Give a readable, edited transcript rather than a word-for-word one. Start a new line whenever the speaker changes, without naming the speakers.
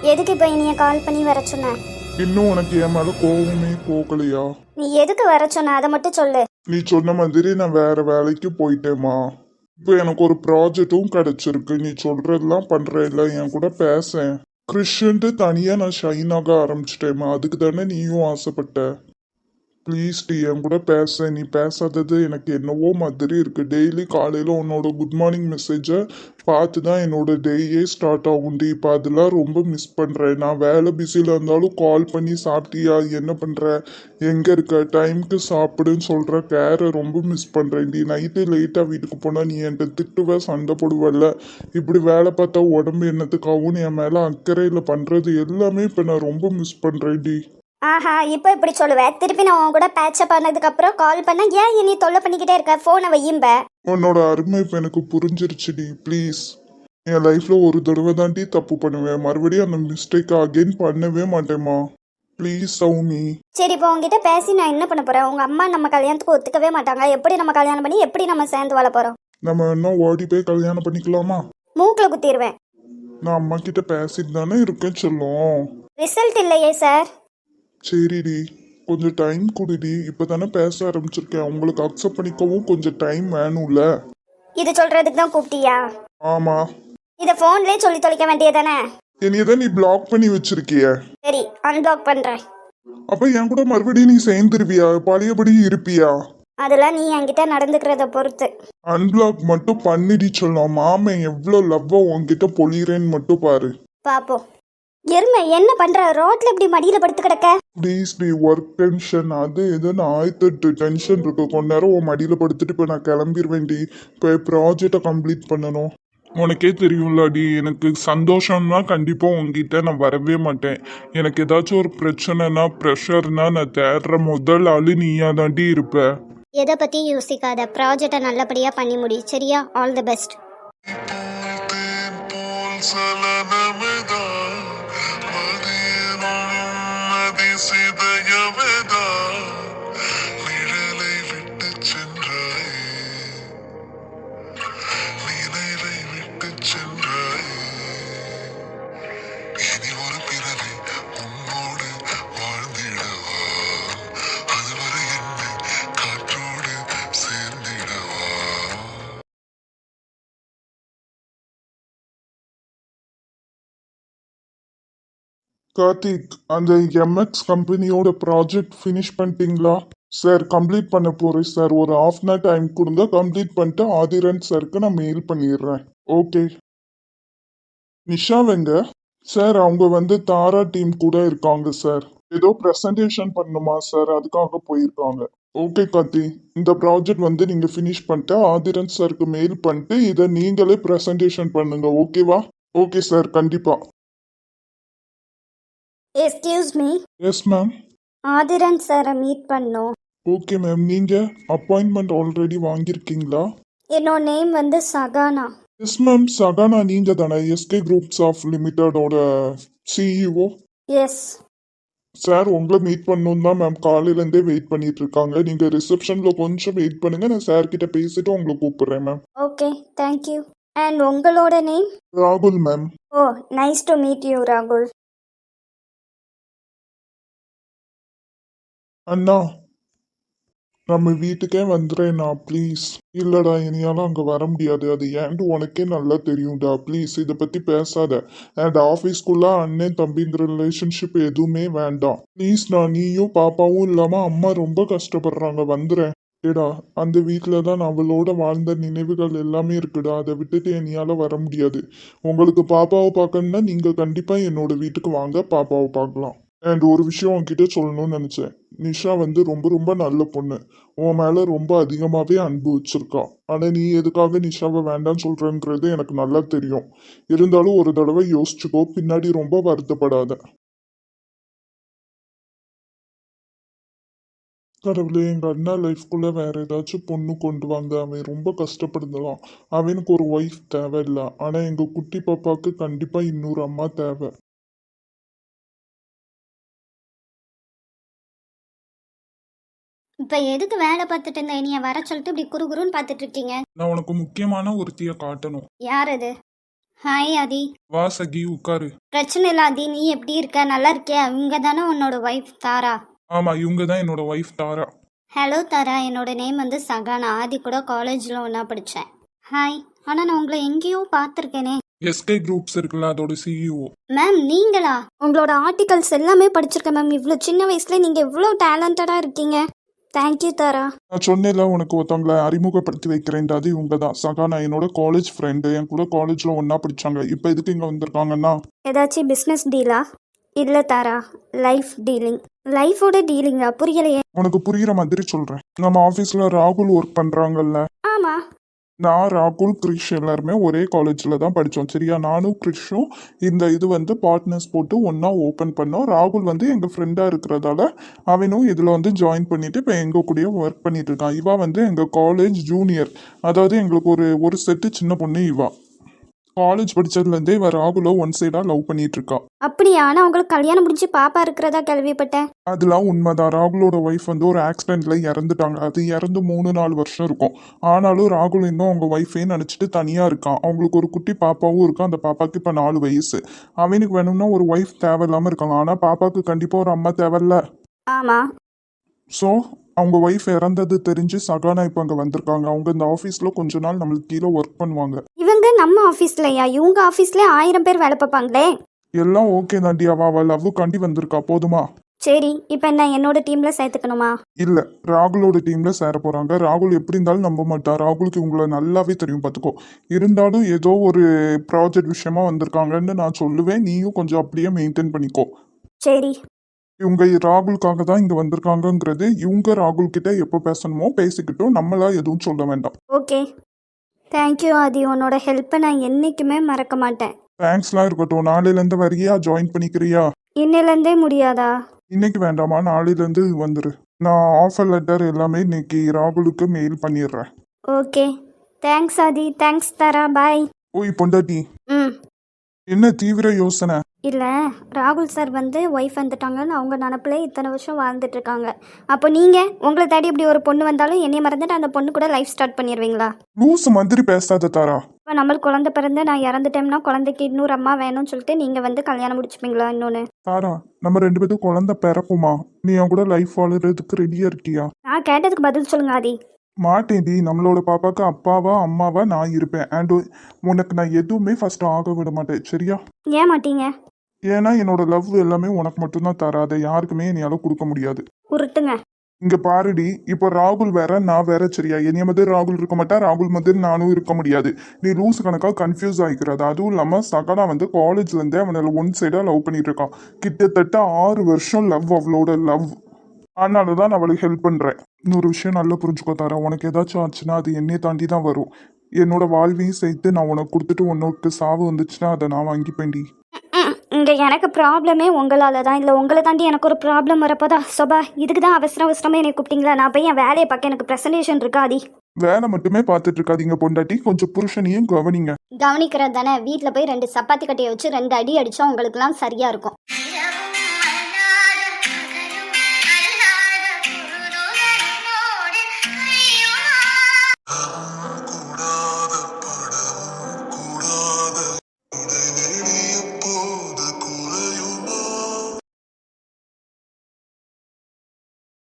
எதுக்கு இப்போ இனிய கால் பண்ணி வர சொன்ன?
இன்னும் உனக்கு என் மேல கோவமே போகலையா?
நீ எதுக்கு வர சொன்ன அதை மட்டும் சொல்லு.
நீ சொன்ன மாதிரி நான் வேற வேலைக்கு போயிட்டேமா. இப்போ எனக்கு ஒரு ப்ராஜெக்டும் கிடைச்சிருக்கு. நீ சொல்றதெல்லாம் பண்றேல்ல, என் கூட பேசேன். கிறிஸ்டின்ட்டு தனியா நான் ஷைன் ஆக ஆரம்பிச்சிட்டேம்மா. அதுக்கு தானே நீயும் ஆசைப்பட்ட. ப்ளீஸ் டி, என் கூட பேச. நீ பேசாதது எனக்கு என்னவோ மாதிரி இருக்கு. டெய்லி காலையில் உன்னோட குட் மார்னிங் மெசேஜை பார்த்து தான் என்னோட டேயே ஸ்டார்ட் ஆகும்டி. இப்போ அதெல்லாம் ரொம்ப மிஸ் பண்ணுறேன். நான் வேலை பிஸியில் இருந்தாலும் கால் பண்ணி சாப்பிட்டியா, என்ன பண்ணுற, எங்கே இருக்க, டைமுக்கு சாப்பிடுன்னு சொல்கிற கேரை ரொம்ப மிஸ் பண்ணுறேன்டி. நைட்டு லேட்டாக வீட்டுக்கு போனால் நீ என்கிட்ட திட்டுவ, சண்டை போடுவல்ல. இப்படி வேலை பார்த்தா உடம்பு என்னத்துக்காகவும் என் மேலே அக்கறையில் பண்ணுறது எல்லாமே இப்போ நான் ரொம்ப மிஸ் பண்ணுறேன்டி.
ஆஹா, இப்போ இப்படி சொல்லுவேன். திருப்பி நான் உன் கூட பேட்சப் பண்ணதுக்கு அப்புறம் கால் பண்ண ஏன் நீ தொல்லை பண்ணிக்கிட்டே இருக்க? ஃபோனை வையும்ப.
உன்னோட அருமை இப்போ எனக்கு புரிஞ்சிருச்சுடி. ப்ளீஸ், என் லைஃப்பில் ஒரு தடவை தாண்டி தப்பு பண்ணுவேன். மறுபடியும் அந்த மிஸ்டேக்கை அகெயின் பண்ணவே மாட்டேம்மா. ப்ளீஸ் சௌமி.
சரி, இப்போ உங்ககிட்ட பேசி நான் என்ன பண்ண போறேன்? உங்க அம்மா நம்ம கல்யாணத்துக்கு ஒத்துக்கவே மாட்டாங்க. எப்படி நம்ம கல்யாணம் பண்ணி எப்படி நம்ம சேர்ந்து வாழ போறோம்?
நம்ம இன்னும் ஓடி போய் கல்யாணம் பண்ணிக்கலாமா?
மூக்கில் குத்திடுவேன்.
நான் அம்மா கிட்ட பேசிட்டு தானே இருக்கேன் சொல்லும்.
ரிசல்ட் இல்லையே சார்.
சரிடி, கொஞ்சம் டைம் கொடுடி. இப்போ தானே பேச ஆரம்பிச்சிருக்கேன். உங்களுக்கு அக்செப்ட் பண்ணிக்கவும் கொஞ்சம் டைம் வேணும்ல.
இது சொல்றதுக்கு தான் கூப்பிட்டியா?
ஆமாம்.
இதை ஃபோன்லேயே சொல்லி தொலைக்க வேண்டியதானே?
என்னைய தான் நீ பிளாக் பண்ணி வச்சிருக்கிய.
சரி, அன்பிளாக் பண்றேன்.
அப்போ என் கூட மறுபடியும் நீ சேர்ந்துருவியா? பழையபடி இருப்பியா?
அதெல்லாம் நீ என்கிட்ட நடந்துக்கிறத பொறுத்து.
அன்பிளாக் மட்டும் பண்ணிடி சொல்லலாம். மாமன் எவ்வளோ லவ்வா உன்கிட்ட பொழியிறேன்னு மட்டும் பாரு.
பாப்போம். எருமை என்ன பண்ற? ரோட்ல இப்படி மடியில படுத்து கிடக்க.
ப்ளீஸ் டி, ஒர்க் டென்ஷன் அது இதுன்னு 1008 டென்ஷன் இருக்கு. கொஞ்ச நேரம் உன் மடியில் படுத்துட்டு இப்போ நான் கிளம்பிடுவேன்டி. இப்போ ப்ராஜெக்டை கம்ப்ளீட் பண்ணணும். உனக்கே தெரியும்லாடி, எனக்கு சந்தோஷம்னா கண்டிப்பாக உங்ககிட்ட நான் வரவே மாட்டேன். எனக்கு ஏதாச்சும் ஒரு பிரச்சனைனா ப்ரெஷர்னா நான் தேடுற முதல் ஆளு நீயா தாண்டி இருப்ப.
எதை பத்தி யோசிக்காத. ப்ராஜெக்டை நல்லபடியா பண்ணி முடி. சரியா? All the best.
கார்த்திக், அந்த எம்எக்ஸ் கம்பெனியோட ப்ராஜெக்ட் ஃபினிஷ் பண்ணிட்டீங்களா? சார் கம்ப்ளீட் பண்ண போகிறேன் சார். ஒரு ஹாஃப் அன் ஹவர் டைம் கொடுங்க. கம்ப்ளீட் பண்ணிட்டு ஆதிரன் சாருக்கு நான் மெயில் பண்ணிடுறேன். ஓகே. நிஷா வெங்க சார், அவங்க வந்து தாரா டீம் கூட இருக்காங்க சார். ஏதோ ப்ரெசன்டேஷன் பண்ணணுமா சார், அதுக்காக போயிருக்காங்க. ஓகே கார்த்தி, இந்த ப்ராஜெக்ட் வந்து நீங்கள் ஃபினிஷ் பண்ணிட்டு ஆதிரன் சாருக்கு மெயில் பண்ணிட்டு இதை நீங்களே ப்ரெசன்டேஷன் பண்ணுங்க. ஓகேவா? ஓகே சார், கண்டிப்பாக.
Excuse me.
Yes ma'am.
Aadhiran சாரை மீட் பண்ணோம்.
Okay ma'am. நீங்கள் அப்பாயின்மெண்ட் ஆல்ரெடி வாங்கியிருக்கீங்களா?
என்னோட நேம் வந்து சகானா.
Yes ma'am. சகானா நீங்கள் தானே எஸ்கே குரூப்ஸ் ஆஃப் லிமிட்டடோட சிஇஓ?
எஸ்
சார், உங்களை மீட் பண்ணணும் தான் மேம் காலையிலேருந்தே வெயிட் பண்ணிட்டு இருக்காங்க. நீங்கள் ரிசப்ஷனில் கொஞ்சம் வெயிட் பண்ணுங்கள். நான் சார் கிட்ட பேசிட்டு உங்களை கூப்பிடுறேன் மேம்.
Okay, thank you. அண்ட் உங்களோட நேம்?
ராகுல் ma'am.
Oh, nice to meet you ராகுல்.
அண்ணா, நம்ம வீட்டுக்கே வந்துடுறேண்ணா ப்ளீஸ். இல்லைடா, இனியாலும் அங்கே வர முடியாது. அது ஏன்ட்டு உனக்கே நல்லா தெரியும்டா. ப்ளீஸ் இதை பற்றி பேசாத. அண்ட் ஆஃபீஸ்க்குள்ளே அண்ணன் தம்பிங்கிற ரிலேஷன்ஷிப் எதுவுமே வேண்டாம் ப்ளீஸ்ண்ணா. நீயும் பாப்பாவும் இல்லாமல் அம்மா ரொம்ப கஷ்டப்படுறாங்க. வந்துடுறேன். ஏடா, அந்த வீட்டில் தான் அவளோட வாழ்ந்த நினைவுகள் எல்லாமே இருக்குடா. அதை விட்டுட்டு என்னையால் வர முடியாது. உங்களுக்கு பாப்பாவை பார்க்கணுன்னா நீங்கள் கண்டிப்பாக என்னோட வீட்டுக்கு வாங்க, பாப்பாவை பார்க்கலாம். அண்ட் ஒரு விஷயம் உன்கிட்ட சொல்லணும்னு நினச்சேன். நிஷா வந்து ரொம்ப ரொம்ப நல்ல பொண்ணு. உன் மேலே ரொம்ப அதிகமாகவே அன்பு வச்சிருக்கா. ஆனால் நீ எதுக்காக நிஷாவை வேண்டாம்னு சொல்கிறேங்கிறது எனக்கு நல்லா தெரியும். இருந்தாலும் ஒரு தடவை யோசிச்சுக்கோ, பின்னாடி ரொம்ப வருத்தப்படாத. கடவுளே, எங்கள் அண்ணா லைஃப்குள்ளே வேற ஏதாச்சும் பொண்ணு கொண்டு வாங்க. அவன் ரொம்ப கஷ்டப்படுதலாம். அவனுக்கு ஒரு ஒய்ஃப் தேவையில்லை. ஆனால் எங்கள் குட்டி பாப்பாவுக்கு கண்டிப்பாக இன்னொரு அம்மா தேவை.
இப்போ எதுக்கு வேலை பார்த்துட்டு இருந்த என்னைய வர சொல்லிட்டு இப்படி குறுகுறுன்னு பார்த்துட்டு இருக்கீங்க?
நான் உனக்கு முக்கியமான ஒருத்தியை காட்டணும்.
யார் அது? ஹாய் ஆதி.
வா சகி உட்காரு.
பிரச்சனை இல்லை ஆதி, நீ எப்படி இருக்க? நல்லா இருக்கியா? இவங்க தானே உன்னோட ஒய்ஃப் தாரா?
ஆமா, இவங்க தான் என்னோட ஒய்ஃப் தாரா.
ஹலோ தாரா, என்னோட நேம் வந்து சகானா. ஆதி கூட காலேஜில் ஒன்றா படித்தேன். ஹாய். ஆனால் நான் உங்களை எங்கேயோ பார்த்துருக்கேனே.
எஸ்கே குரூப்ஸ் இருக்குல்ல, அதோட சிஇஓ.
மேம் நீங்களா? உங்களோட ஆர்டிகல்ஸ் எல்லாமே படிச்சிருக்கேன் மேம். இவ்வளோ சின்ன வயசுல நீங்கள் இவ்வளோ டேலண்டடாக இருக்கீங்க. தேங்க்யூ தாரா.
நான் சொன்னேன்ல உனக்கு ஒருத்தவங்களை அறிமுகப்படுத்தி வைக்கிறேன், அது இவங்க தான் சகானா, என்னோட காலேஜ் ஃப்ரெண்டு. என் கூட காலேஜில் ஒன்றா படித்தாங்க. இப்போ எதுக்கு இங்கே வந்திருக்காங்கன்னா,
ஏதாச்சும் பிஸ்னஸ் டீலா? இல்லை தாரா, லைஃப் டீலிங். லைஃபோட டீலிங்கா? புரியலையே.
உனக்கு புரிகிற மாதிரி சொல்கிறேன். நம்ம ஆஃபீஸில் ராகுல் ஒர்க் பண்ணுறாங்கல்ல,
ஆமாம்.
நான் ராகுல் கிரிஷ் எல்லாருமே ஒரே காலேஜில் தான் படித்தோம் சரியா. நானும் கிரிஷும் இந்த இது வந்து பார்ட்னர்ஸ் போட்டு ஒன்றா ஓப்பன் பண்ணோம். ராகுல் வந்து எங்கள் ஃப்ரெண்டாக இருக்கிறதால அவனும் இதில் வந்து ஜாயின் பண்ணிவிட்டு இப்போ எங்கள் கூடயே ஒர்க் பண்ணிட்டு இருக்கான். இவா வந்து எங்கள் காலேஜ் ஜூனியர், அதாவது எங்களுக்கு ஒரு செட்டு சின்ன பொண்ணு இவா. காலேஜ் படித்ததுலேருந்தே இவ ராகுலை ஒன் சைடாக லவ் பண்ணிட்டு இருக்கா.
அப்படியா? ஆனால் உங்களுக்கு கல்யாணம் முடிஞ்சு பாப்பா இருக்கிறதா கேள்விப்பட்டேன்.
அதெல்லாம் உண்மைதான். ராகுலோட ஒய்ஃப் வந்து ஒரு ஆக்சிடென்ட்ல இறந்துட்டாங்க. அது இறந்து 3-4 வருஷம் இருக்கும். ஆனாலும் ராகுல் இன்னும் அவங்க ஒய்ஃபே நினச்சிட்டு தனியாக இருக்கான். அவங்களுக்கு ஒரு குட்டி பாப்பாவும் இருக்கும். அந்த பாப்பாவுக்கு இப்போ 4 வயசு. அவனுக்கு வேணும்னா ஒரு ஒய்ஃப் தேவையில்லாமல் இருக்கலாம். ஆனால் பாப்பாவுக்கு கண்டிப்பாக ஒரு அம்மா தேவையில்ல.
ஆமாம்.
ஸோ அவங்க ஒய்ஃப் இறந்தது தெரிஞ்சு சகானா இப்போ அங்கே வந்திருக்காங்க. அவங்க இந்த ஆஃபீஸில் கொஞ்ச நாள் நம்மளுக்கு கீழே ஒர்க் பண்ணுவாங்க.
இவங்க நம்ம ஆஃபீஸ்லையா? இவங்க ஆஃபீஸ்ல 1000 பேர் வேலை பார்ப்பாங்களே.
எல்லாம் ஓகே தாண்டி, அவள் லவ்வுக்காண்டி வந்திருக்கா. போதுமா?
சரி, இப்போ என்ன என்னோட டீம்ல சேர்த்துக்கணுமா?
இல்லை, ராகுலோட டீமில் சேர போகிறாங்க. ராகுல் எப்படி இருந்தாலும் நம்ப மாட்டான். ராகுலுக்கு உங்களை நல்லாவே தெரியும் பார்த்துக்கோ. இருந்தாலும் ஏதோ ஒரு ப்ராஜெக்ட் விஷயமா வந்திருக்காங்கன்னு நான் சொல்லுவேன். நீயும் கொஞ்சம் அப்படியே மெயின்டைன் பண்ணிக்கோ.
சரி.
இவங்க ராகுலுக்காக தான் இங்கே வந்திருக்காங்கங்கிறது இவங்க ராகுல் கிட்ட எப்போ பேசணுமோ பேசிக்கிட்டோம். நம்மளா எதுவும் சொல்ல வேண்டாம்.
ஓகே. தேங்க்யூ ஆதி, உன்னோட ஹெல்ப்பை நான் என்றைக்குமே மறக்க மாட்டேன்.
தேங்க்ஸ்லாம் இருக்கட்டும். நாளையிலேருந்து வரியா? ஜாயின் பண்ணிக்கிறியா?
இன்னிலேருந்தே முடியாதா?
இன்னைக்கு வேண்டாமா, நாளையிலேருந்து வந்துரு. நான் ஆஃபர் லெட்டர் எல்லாமே இன்னைக்கு ராகுலுக்கு மெயில் பண்ணிடுறேன்.
ஓகே. தேங்க்ஸ் ஆதி. தேங்க்ஸ் தாரா. பாய்.
ஓய் பொண்டாட்டி,
ம்.
என்ன தீவிர யோசனை?
இல்லை, ராகுல் சார் வந்து ஒய்ஃப் வந்துட்டாங்கன்னு அவங்க நினப்பில் இத்தனை வருஷம் வாழ்ந்துட்டு இருக்காங்க. அப்போ நீங்கள் உங்களை தேடி இப்படி ஒரு பொண்ணு வந்தாலும் என்னைய மறந்துட்டு அந்த பொண்ணு கூட லைஃப் ஸ்டார்ட் பண்ணிடுவீங்களா?
லூசு மாதிரி பேசாத தாரா.
இப்போ நம்மளுக்கு குழந்தை பிறந்து நான் இறந்துட்டேன்னா குழந்தைக்கு இன்னொரு அம்மா வேணும்னு சொல்லிட்டு நீங்கள் வந்து கல்யாணம் முடிச்சுப்பீங்களா இன்னொன்று?
தாரா, நம்ம 2 பேரும் குழந்தை பிறக்குமா? நீ என் கூட லைஃப் வாழறதுக்கு ரெடியா இருக்கியா?
நான் கேட்டதுக்கு பதில் சொல்லுங்க ஆதி.
மாட்டேன்டி. நம்மளோட பாப்பாக்கு அப்பாவா அம்மாவா நான் இருப்பேன். அண்ட் உனக்கு நான் எதுவுமே ஃபர்ஸ்ட் ஆக விட மாட்டேன் சரியா.
ஏன் மாட்டீங்க?
ஏன்னா என்னோட லவ் எல்லாமே உனக்கு மட்டும்தான் தர. அதை யாருக்குமே என்னால கொடுக்க முடியாது.
உருட்டுங்க.
இங்க பாருடி, இப்போ ராகுல் வேற நான் வேற சரியா. என்னைய மாதிரி ராகுல் இருக்க மாட்டா, ராகுல் மாதிரி நானும் இருக்க முடியாது. நீ லூஸ் கணக்கா கன்ஃபியூஸ் ஆகிக்கிறது. அதுவும் இல்லாம சகனா வந்து காலேஜ்ல இருந்தே அவனை ஒன் சைடா லவ் பண்ணிட்டு இருக்கான். கிட்டத்தட்ட 6 வருஷம் லவ், அவளோட லவ். அதனால தான் நான் அவளுக்கு ஹெல்ப் பண்ணுறேன். இன்னொரு விஷயம் நல்லா புரிஞ்சுக்கோ தாரா. உனக்கு ஏதாச்சும் ஆச்சுன்னா அது என்னையை தாண்டி தான் வரும். என்னோட வாழ்வையும் சேர்த்து நான் உனக்கு கொடுத்துட்டு உன்னோக்கு சாவு வந்துச்சுன்னா அதை நான் வாங்கிப்பேன்டி.
இங்கே எனக்கு ப்ராப்ளமே உங்களால் தான். இல்லை உங்களை தாண்டி எனக்கு ஒரு ப்ராப்ளம் வரப்போதா? சொபா, இதுக்கு தான் அவசரமாக என்னை கூப்பிட்டீங்களா? நான் போய் என் வேலையை பார்க்க, எனக்கு ப்ரெசன்டேஷன் இருக்கா ஆதி.
வேலை மட்டுமே பார்த்துட்டு இருக்காதீங்க பொண்டாட்டி, கொஞ்சம் புருஷனையும் கவனிங்க.
கவனிக்கிறது தானே. வீட்டில் போய் 2 சப்பாத்தி கட்டையை வச்சு 2 அடி அடித்தா உங்களுக்குலாம் சரியாக இருக்கும்.